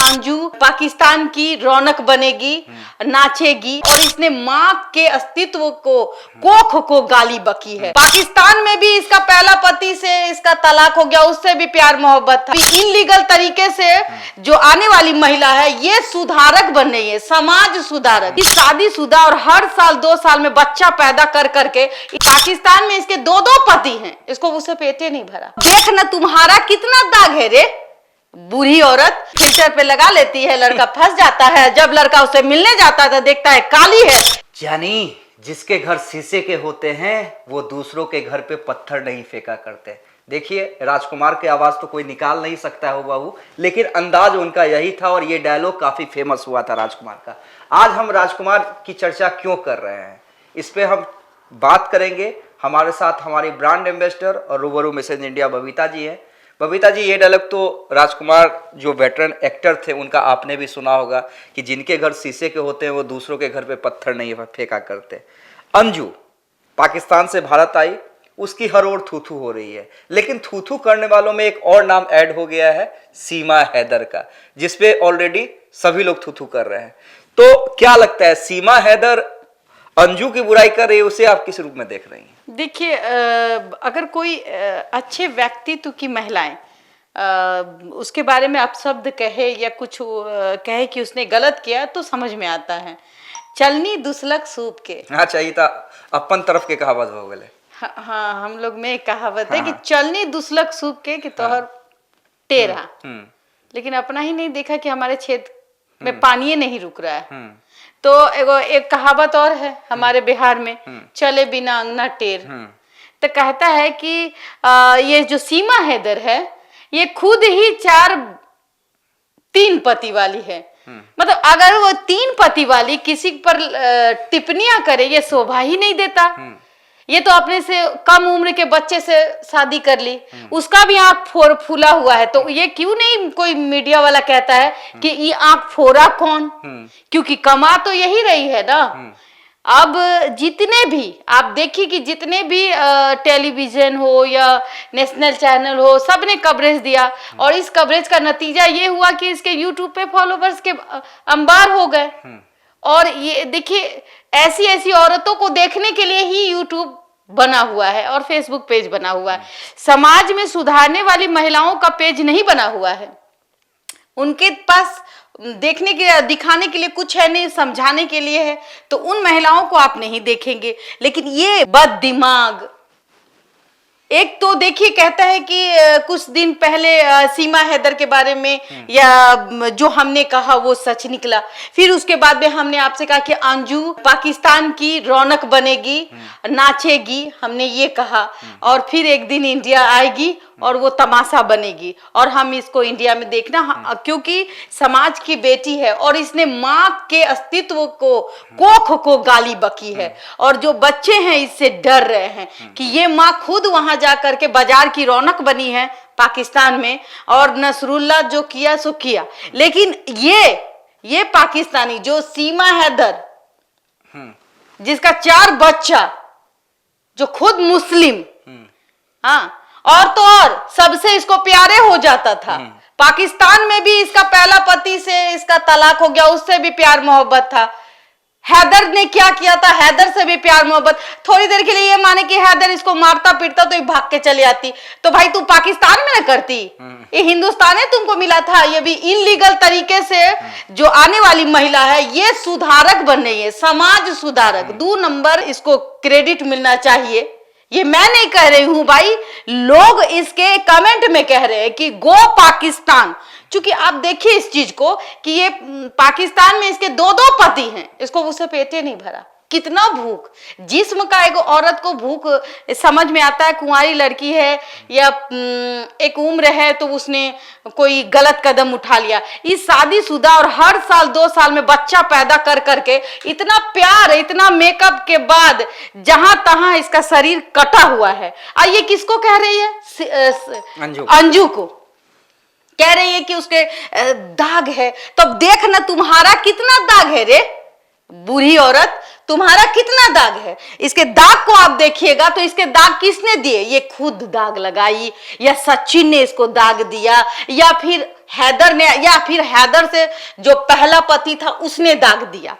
अंजू पाकिस्तान की रौनक बनेगी, नाचेगी, और इसने माँ के अस्तित्व को, कोख को गाली बकी है। पाकिस्तान में भी इसका पहला पति से इसका तलाक हो गया, उससे भी प्यार मोहब्बत था। इनलीगल तरीके से जो आने वाली महिला है ये सुधारक बन रही है, समाज सुधारक। इस शादीशुदा और हर साल 2 साल में बच्चा पैदा कर करके पाकिस्तान में इसके 2 पति हैं, इसको उससे पेटे नहीं भरा। देख ना तुम्हारा कितना दाग है रे। बूढ़ी औरत फिल्टर पे लगा लेती है, लड़का फंस जाता है, जब लड़का उसे मिलने जाता है तो देखता है काली है। यानी जिसके घर शीशे के होते हैं वो दूसरों के घर पे पत्थर नहीं फेंका करते। देखिए राजकुमार की आवाज तो कोई निकाल नहीं सकता हो बाबू, लेकिन अंदाज उनका यही था और ये डायलॉग काफी फेमस हुआ था राजकुमार का। आज हम राजकुमार की चर्चा क्यों कर रहे हैं, इस पे हम बात करेंगे। हमारे साथ हमारी ब्रांड एम्बेसडर और रूबरू मैसेज इंडिया बबीता जी है। बबीता जी, ये डायलॉग तो राजकुमार जो वेटरन एक्टर थे उनका आपने भी सुना होगा कि जिनके घर शीशे के होते हैं वो दूसरों के घर पे पत्थर नहीं फेंका करते। अंजू पाकिस्तान से भारत आई, उसकी हर ओर थू थू हो रही है, लेकिन थू थू करने वालों में एक और नाम ऐड हो गया है, सीमा हैदर का, जिसपे ऑलरेडी सभी लोग थू थू कर रहे हैं। तो क्या लगता है, सीमा हैदर अंजू की बुराई कर रही है, उसे आप किस रूप में देख रही हैं? देखिए, अगर कोई अच्छे व्यक्तित्व की महिलाएं उसके बारे में अपशब्द कहे या कुछ कहे कि उसने गलत किया तो समझ में आता है। चलनी दुसलक सूप के, हाँ चाहिए था अपन तरफ के कहावत हो गए। हाँ, हम लोग में एक कहावत है कि चलनी दुसलक सूप के कि तोहर टेरा, लेकिन अपना ही नहीं देखा कि हमारे क्षेत्र में पानी नहीं रुक रहा है। तो एक कहावत और है हमारे बिहार में, चले बिना अंगना टेर। तो कहता है कि ये जो सीमा हैदर है ये खुद ही 3 पति वाली है। मतलब अगर वो 3 पति वाली किसी पर टिप्पणियां करे ये शोभा ही नहीं देता। ये तो अपने से कम उम्र के बच्चे से शादी कर ली, उसका भी आंख फूला हुआ है, तो ये क्यों नहीं कोई मीडिया वाला कहता है कि ये आंख फोड़ा कौन, क्योंकि कमा तो यही रही है ना। अब जितने भी आप देखिए कि जितने भी टेलीविजन हो या नेशनल चैनल हो, सबने कवरेज दिया, और इस कवरेज का नतीजा ये हुआ कि इसके यूट्यूब पे फॉलोवर्स के अंबार हो गए। और ये देखिए, ऐसी ऐसी औरतों को देखने के लिए ही यूट्यूब बना हुआ है और फेसबुक पेज बना हुआ है। समाज में सुधारने वाली महिलाओं का पेज नहीं बना हुआ है। उनके पास देखने के, दिखाने के लिए कुछ है नहीं, समझाने के लिए है, तो उन महिलाओं को आप नहीं देखेंगे। लेकिन ये बददिमाग, एक तो देखिए कहता है कि कुछ दिन पहले सीमा हैदर के बारे में या जो हमने कहा वो सच निकला। फिर उसके बाद में हमने आपसे कहा कि अंजू पाकिस्तान की रौनक बनेगी, नाचेगी, हमने ये कहा। और फिर एक दिन इंडिया आएगी और वो तमाशा बनेगी और हम इसको इंडिया में देखना, क्योंकि समाज की बेटी है और इसने माँ के अस्तित्व को, कोख को गाली बकी है। और जो बच्चे हैं इससे डर रहे हैं कि ये माँ खुद वहां जाकर के बाजार की रौनक बनी है पाकिस्तान में, और नसरुल्लाह जो किया सो किया। लेकिन ये पाकिस्तानी जो सीमा हैदर, जिसका 4 बच्चा, जो खुद मुस्लिम, हाँ, और तो और सबसे इसको प्यारे हो जाता था। पाकिस्तान में भी इसका पहला पति से इसका तलाक हो गया, उससे भी प्यार मोहब्बत था। हैदर ने क्या किया था, हैदर से भी प्यार मोहब्बत। थोड़ी देर के लिए ये माने कि हैदर इसको मारता पीटता तो ये भाग के चली आती, तो भाई तू पाकिस्तान में ना करती, ये हिंदुस्तान है तुमको मिला था। ये भी इनलीगल तरीके से जो आने वाली महिला है ये सुधारक बन रही है, समाज सुधारक। 2 नंबर इसको क्रेडिट मिलना चाहिए। ये मैं नहीं कह रही हूं भाई, लोग इसके कमेंट में कह रहे हैं कि गो पाकिस्तान। क्योंकि आप देखिए इस चीज को कि ये पाकिस्तान में इसके 2 पति हैं, इसको उसे पेटे नहीं भरा। कितना भूख, जिस्म का एक औरत को भूख समझ में आता है, कुंवारी लड़की है या एक उम्र है तो उसने कोई गलत कदम उठा लिया। इस शादीशुदा और हर साल 2 साल में बच्चा पैदा कर करके इतना प्यार, इतना मेकअप के बाद जहां तहां इसका शरीर कटा हुआ है। और ये किसको कह रही है? अंजू को कह रही है कि उसके दाग है। तो अब देख ना तुम्हारा कितना दाग है रे बूढ़ी औरत, तुम्हारा कितना दाग है। इसके दाग को आप देखिएगा तो इसके दाग किसने दिए? ये खुद दाग लगाई, या सचिन ने इसको दाग दिया, या फिर हैदर ने या फिर हैदर से जो पहला पति था उसने दाग दिया।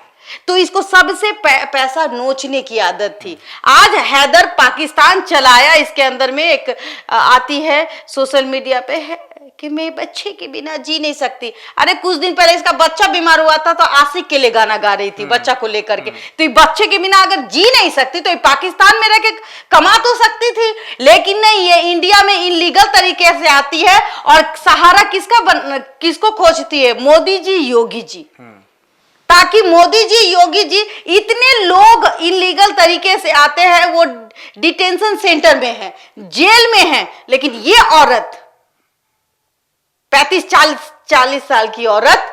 तो इसको सबसे पैसा नोचने की आदत थी। आज हैदर पाकिस्तान चलाया, इसके अंदर में एक आती है सोशल मीडिया पे है कि मैं बच्चे के बिना जी नहीं सकती। अरे कुछ दिन पहले इसका बच्चा बीमार हुआ था तो आशिक के लिए गाना गा रही थी बच्चा को लेकर के। तो ये बच्चे के बिना अगर जी नहीं सकती तो ये पाकिस्तान में रह के कमा तो सकती थी, लेकिन नहीं, ये इंडिया में इलीगल तरीके से आती है और सहारा किसको खोजती है? मोदी जी, योगी जी, ताकि मोदी जी, योगी जी, इतने लोग इलीगल तरीके से आते हैं, वो डिटेंशन सेंटर में हैं, जेल में हैं, लेकिन ये औरत 35-40 साल की औरत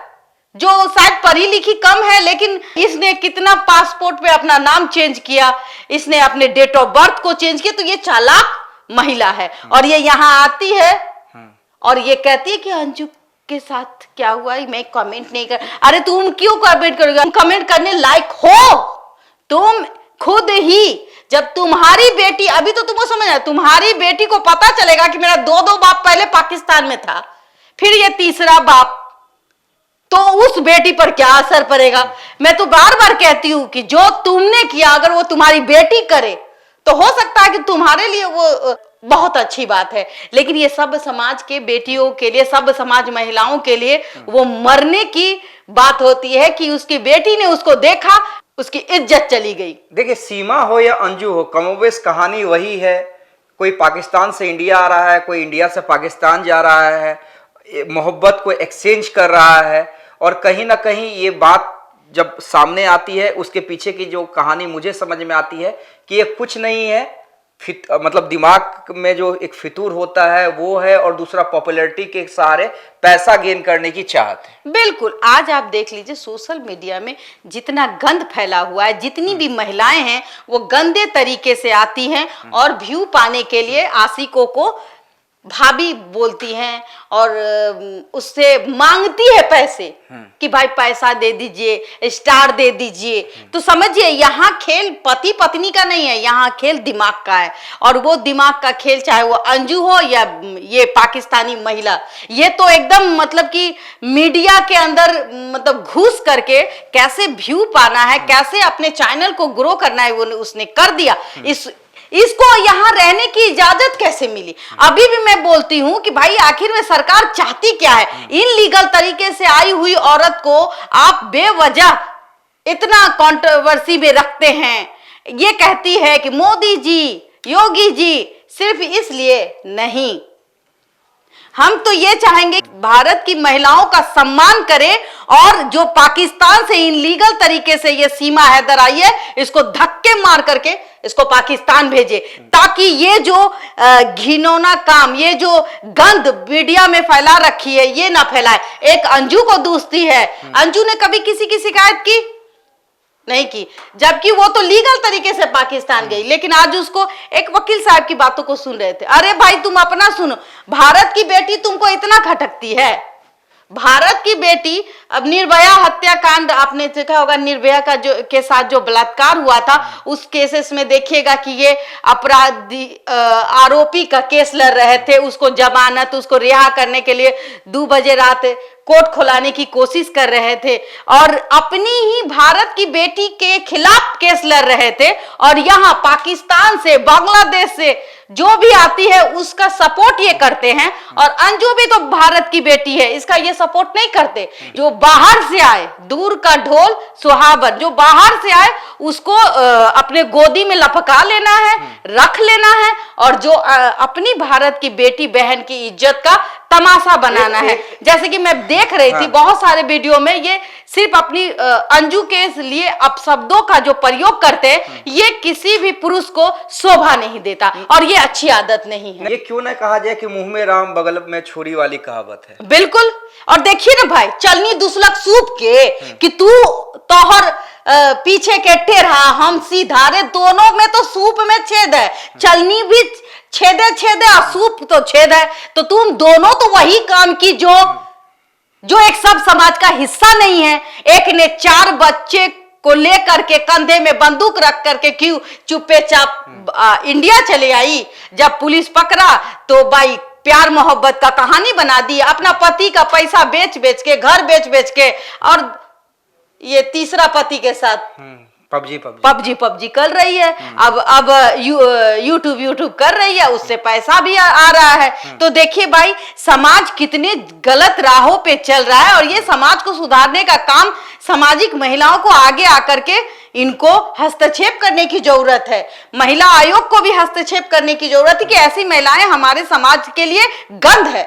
जो शायद पढ़ी लिखी कम है, लेकिन इसने कितना पासपोर्ट पे अपना नाम चेंज किया, इसने अपने डेट ऑफ बर्थ को चेंज किया। तो ये चालाक महिला है और ये यहाँ आती है और ये कहती है कि अंजू के साथ क्या हुआ मैं कमेंट नहीं कर। अरे तुम क्यों कमेंट करोगे? तुम कमेंट करने लायक हो तुम खुद ही। जब तुम्हारी बेटी, अभी तो तुमको समझ आया, तुम्हारी बेटी को पता चलेगा कि मेरा दो बाप पहले पाकिस्तान में था, फिर ये तीसरा बाप, तो उस बेटी पर क्या असर पड़ेगा? मैं तो बार बार कहती हूं कि जो तुमने किया अगर वो तुम्हारी बेटी करे तो हो सकता है कि तुम्हारे लिए वो बहुत अच्छी बात है, लेकिन ये सब समाज के बेटियों के लिए, सब समाज महिलाओं के लिए वो मरने की बात होती है कि उसकी बेटी ने उसको देखा, उसकी इज्जत चली गई। देखिए, सीमा हो या अंजू हो, कमोबेश कहानी वही है। कोई पाकिस्तान से इंडिया आ रहा है, कोई इंडिया से पाकिस्तान जा रहा है, मोहब्बत को एक्सचेंज कर रहा है, और कहीं ना कहीं ये बात जब सामने आती है उसके पीछे की जो कहानी मुझे समझ में आती है कि ये कुछ नहीं है, मतलब दिमाग में जो एक फितूर होता है वो है, और दूसरा पॉपुलैरिटी के सहारे पैसा गेन करने की चाहत है। बिल्कुल, आज आप देख लीजिए सोशल मीडिया में जितना गंद फैला हुआ है, जितनी भी महिलाएं हैं वो गंदे तरीके से आती हैं और व्यू पाने के लिए आशिकों को भाभी बोलती हैं और उससे मांगती है पैसे कि भाई पैसा दे दीजिए, स्टार दे दीजिए। तो समझिए यहाँ खेल पति पत्नी का नहीं है, यहाँ खेल दिमाग का है, और वो दिमाग का खेल चाहे वो अंजू हो या ये पाकिस्तानी महिला, ये तो एकदम मतलब कि मीडिया के अंदर मतलब घुस करके कैसे व्यू पाना है, कैसे अपने चैनल को ग्रो करना है वो उसने कर दिया। इसको यहाँ रहने की इजाजत कैसे मिली? अभी भी मैं बोलती हूँ कि भाई आखिर में सरकार चाहती क्या है? इन लीगल तरीके से आई हुई औरत को आप बेवजह इतना कंट्रोवर्सी में रखते हैं। ये कहती है कि मोदी जी, योगी जी, सिर्फ इसलिए नहीं, हम तो ये चाहेंगे भारत की महिलाओं का सम्मान करें और जो पाकिस्तान से इनलीगल तरीके से ये सीमा हैदर आई है इसको धक्के मार करके इसको पाकिस्तान भेजे, ताकि ये जो घिनौना काम, ये जो गंद मीडिया में फैला रखी है ये ना फैलाए। एक अंजू को दूसती है, अंजू ने कभी किसी की शिकायत की नहीं की, जबकि वो तो लीगल तरीके से पाकिस्तान गई। लेकिन आज उसको एक वकील साहब की बातों को सुन रहे थे। अरे भाई तुम अपना सुनो, भारत की बेटी तुमको इतना खटकती है, भारत की बेटी। अब निर्भया हत्याकांड आपने देखा होगा, निर्भया का जो के साथ जो बलात्कार हुआ था उस केसेस में देखिएगा कि ये अपराधी आरोपी का केस लड़ रहे थे, उसको जमानत, उसको रिहा करने के लिए 2 बजे रात कोर्ट खुलाने की कोशिश कर रहे थे और अपनी ही भारत की बेटी के खिलाफ केस लड़ रहे थे। और यहाँ पाकिस्तान से, बांग्लादेश से जो भी आती है उसका सपोर्ट ये करते हैं। और अंजू भी तो भारत की बेटी है, इसका ये सपोर्ट नहीं करते। जो बाहर से आए, दूर का ढोल सुहावन, जो बाहर से आए उसको अपने गोदी में लपका लेना है, रख लेना है, और जो अपनी भारत की बेटी बहन की इज्जत का तमाशा बनाना है। जैसे कि मैं देख रही थी बहुत सारे वीडियो में ये सिर्फ अपनी अंजू के लिए अपशब्दों का जो प्रयोग करते हैं, ये किसी भी पुरुष को शोभा नहीं देता और ये अच्छी आदत नहीं है। ये क्यों ना कहा जाए कि मुंह में राम बगल में छुरी वाली कहावत है। बिल्कुल। और देखिए ना भाई, चलनी दुसलक सूप के कि तू तोहर पीछे के टेढ़ा हम सीधा, रे दोनों में तो सूप में छेद है, चलनी भी छेदे और सूप तो छेद है। तो तुम दोनों तो वही काम की जो एक सब समाज का हिस्सा नहीं है। एक ने 4 बच्चे को लेकर के कंधे में बंदूक रख करके क्यों चुप्पे चाप इंडिया चले आई, जब पुलिस पकड़ा तो भाई प्यार मोहब्बत का कहानी बना दी, अपना पति का पैसा बेच बेच के, घर बेच बेच के, और ये तीसरा पति के साथ पबजी कर रही है। अब यूट्यूब कर रही है, उससे पैसा भी आ रहा है। तो देखिए भाई, समाज कितने गलत राहों पे चल रहा है, और ये समाज को सुधारने का काम सामाजिक महिलाओं को आगे आकर के इनको हस्तक्षेप करने की जरूरत है। महिला आयोग को भी हस्तक्षेप करने की जरूरत है कि ऐसी महिलाएं हमारे समाज के लिए गंध है,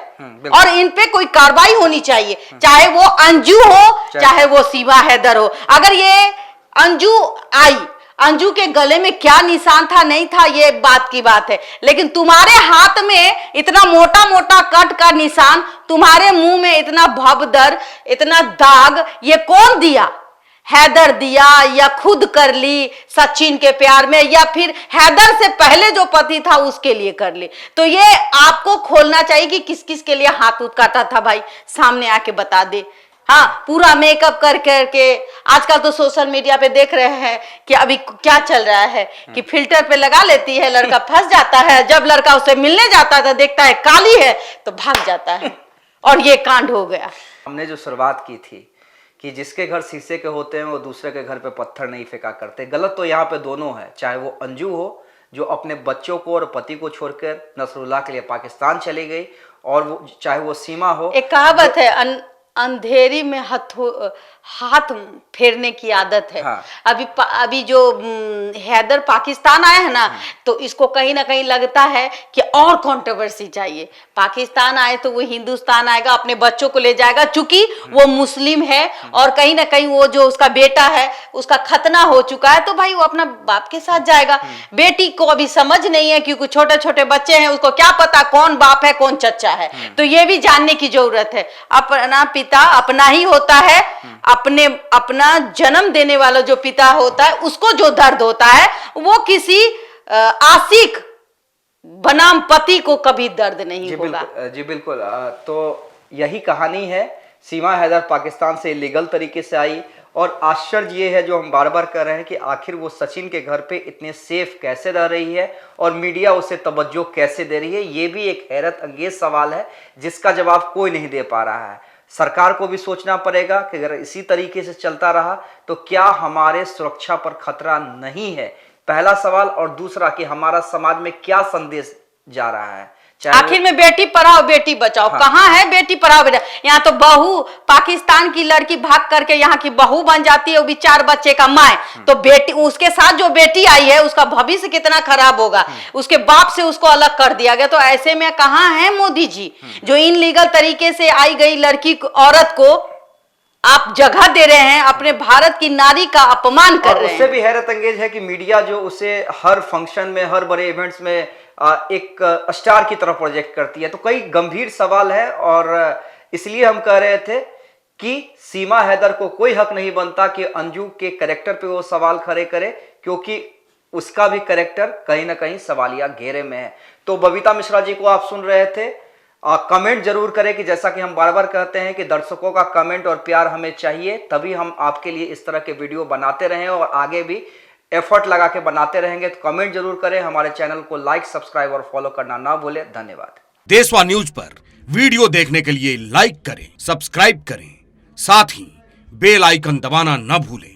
और इन पे कोई कार्रवाई होनी चाहिए, चाहे वो अंजू हो, चाहे वो सीमा हैदर हो। अगर ये अंजू आई, अंजू के गले में क्या निशान था नहीं था ये बात की बात है, लेकिन तुम्हारे हाथ में इतना मोटा मोटा कट का निशान, तुम्हारे मुंह में इतना भवदर, इतना दाग, ये कौन दिया? हैदर दिया, या खुद कर ली सचिन के प्यार में, या फिर हैदर से पहले जो पति था उसके लिए कर ली? तो ये आपको खोलना चाहिए कि किस किस के लिए हाथ उठ काटा था भाई, सामने आके बता दे। हाँ, पूरा मेकअप कर करके आजकल तो सोशल मीडिया पे देख रहे हैं कि अभी क्या चल रहा है कि फिल्टर पे लगा लेती है, लड़का फंस जाता है, जब लड़का उसे मिलने जाता है तो देखता है काली है तो भाग जाता है, और ये कांड हो गया। हमने जो शुरुआत की थी कि जिसके घर शीशे के होते हैं वो दूसरे के घर पे पत्थर नहीं फेंका करते, गलत तो यहाँ पे दोनों है। चाहे वो अंजू हो जो अपने बच्चों को और पति को छोड़कर नसरुल्लाह के लिए पाकिस्तान चली गई, और वो चाहे वो सीमा हो। एक कहावत है, अंधेरी में हाथ फेरने की आदत है। हाँ। अभी जो हैदर पाकिस्तान आया है ना, तो इसको कहीं ना कहीं लगता है कि और कंट्रोवर्सी चाहिए। पाकिस्तान आए तो वो हिंदुस्तान आएगा, अपने बच्चों को ले जाएगा, चूंकि वो मुस्लिम है, और कहीं ना कहीं वो जो उसका बेटा है उसका खतना हो चुका है, तो भाई वो अपना बाप के साथ जाएगा। बेटी को अभी समझ नहीं है, क्योंकि छोटे छोटे बच्चे हैं, उसको क्या पता कौन बाप है कौन चच्चा है। तो ये भी जानने की जरूरत है। अपना पिता अपना ही होता है, अपना जन्म देने वाला जो पिता होता है उसको जो दर्द होता है वो किसी आशिक बनाम पति को कभी दर्द नहीं होगा। जी बिल्कुल। तो यही कहानी है। सीमा हैदर पाकिस्तान से इलीगल तरीके से आई, और आश्चर्य ये है जो हम बार बार कर रहे हैं कि आखिर वो सचिन के घर पे इतने सेफ कैसे रह रही है, और मीडिया उसे तवज्जो कैसे दे रही है। ये भी एक हैरत अंगेज सवाल है जिसका जवाब कोई नहीं दे पा रहा है। सरकार को भी सोचना पड़ेगा कि अगर इसी तरीके से चलता रहा तो क्या हमारे सुरक्षा पर खतरा नहीं है, पहला सवाल। और दूसरा कि हमारा समाज में क्या संदेश जा रहा है। आखिर में बेटी पढ़ाओ बेटी बचाओ, हाँ। कहाँ है बेटी पढ़ाओ बेटा? यहाँ तो बहू, पाकिस्तान की लड़की भाग करके यहाँ की बहू बन जाती है, वो भी 4 बच्चे का माँ। तो बेटी, उसके साथ जो बेटी आई है उसका भविष्य कितना खराब होगा, उसके बाप से उसको अलग कर दिया गया। तो ऐसे में कहाँ है मोदी जी, जो इन लीगल तरीके से आई गई लड़की औरत को आप जगह दे रहे हैं, अपने भारत की नारी का अपमान कर रहे हैं। उससे भी हैरत अंगेज है कि मीडिया जो उसे हर फंक्शन में, हर बड़े इवेंट्स में एक स्टार की तरफ प्रोजेक्ट करती है। तो कई गंभीर सवाल है, और इसलिए हम कह रहे थे कि सीमा हैदर को कोई हक नहीं बनता कि अंजू के कैरेक्टर पे वो सवाल खड़े करे, क्योंकि उसका भी कैरेक्टर कहीं ना कहीं सवालिया घेरे में है। तो बबीता मिश्रा जी को आप सुन रहे थे, कमेंट जरूर करें कि जैसा कि हम बार बार कहते हैं कि दर्शकों का कमेंट और प्यार हमें चाहिए, तभी हम आपके लिए इस तरह के वीडियो बनाते रहें और आगे भी एफर्ट लगा के बनाते रहेंगे। तो कमेंट जरूर करें, हमारे चैनल को लाइक, सब्सक्राइब और फॉलो करना ना भूलें। धन्यवाद। देशवा न्यूज पर वीडियो देखने के लिए लाइक करें, सब्सक्राइब करें, साथ ही बेल आइकन दबाना न भूलें।